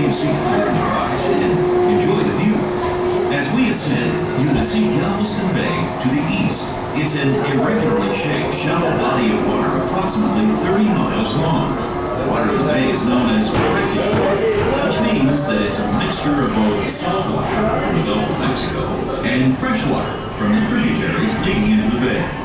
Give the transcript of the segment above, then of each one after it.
remain seated during the ride and enjoy the view. As we ascend, you will see Galveston Bay to the east. It's an irregularly shaped, shallow body of water approximately 30 miles long. The water of the bay is known as brackish water, which means that it's a mixture of both salt water from the Gulf of Mexico and fresh water from the tributaries leading into the bay.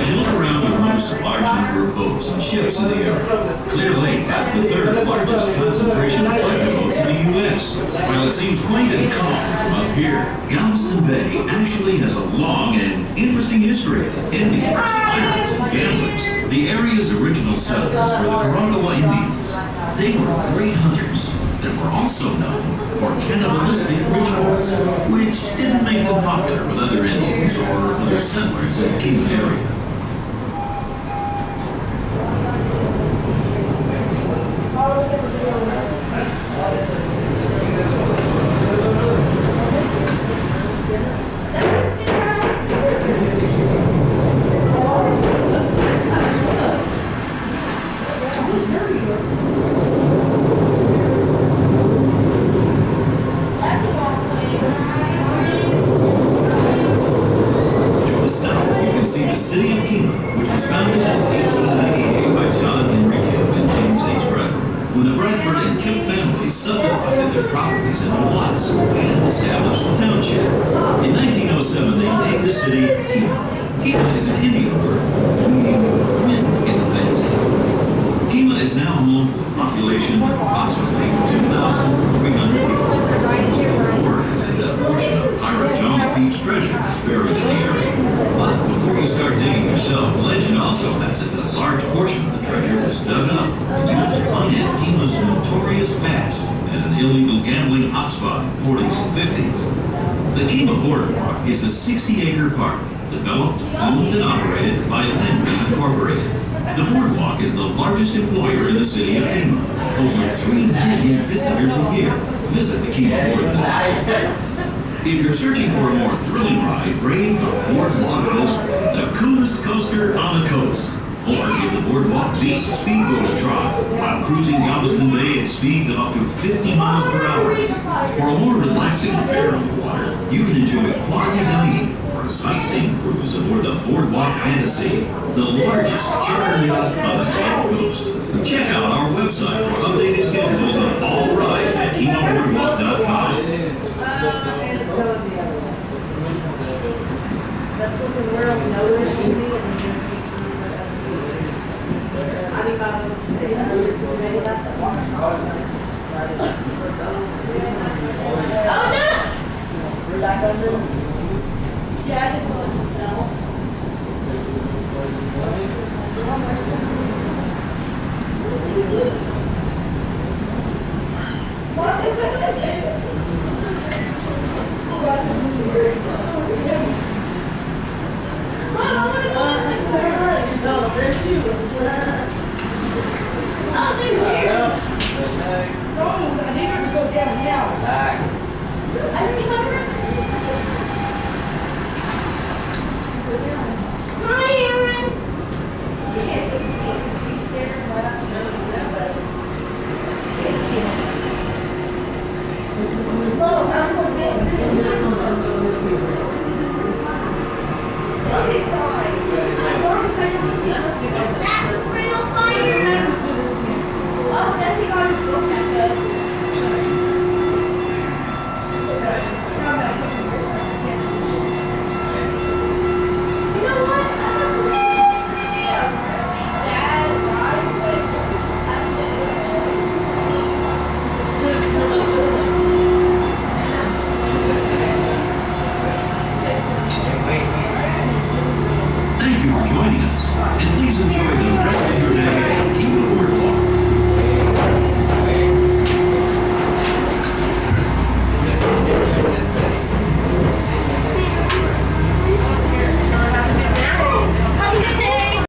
As you look around, you'll notice a large number of boats and ships in the area. Clear Lake has the third largest concentration of pleasure boats in the U.S. While it seems quaint and calm from up here, Galveston Bay actually has a long and interesting history of Indians, pirates, and gamblers. The area's original settlers were the Karankawa Indians. They were great hunters that were also known for cannibalistic rituals, which didn't make them popular with other Indians or other settlers in the Kemah area. The Kemah Boardwalk is a 60-acre park developed, owned, and operated by Lenders Incorporated. The boardwalk is the largest employer in the city of Kemah. Over 3 million visitors a year visit the Kemah Boardwalk. If you're searching for a more thrilling ride, brave the Boardwalk Builder, the coolest coaster on the coast. Or give the Boardwalk Beast Speedboat a try while cruising Galveston Bay at speeds of up to 50 miles per hour. For a more relaxing affair on the water, you can enjoy quality dining or a sightseeing cruise aboard the Boardwalk Fantasy, the largest charter yacht on the Gulf Coast. Check out our website for updated schedules of all rides at KemahBoardwalk.com. Oh no! Yeah, I just want to smell. Hi, Aaron.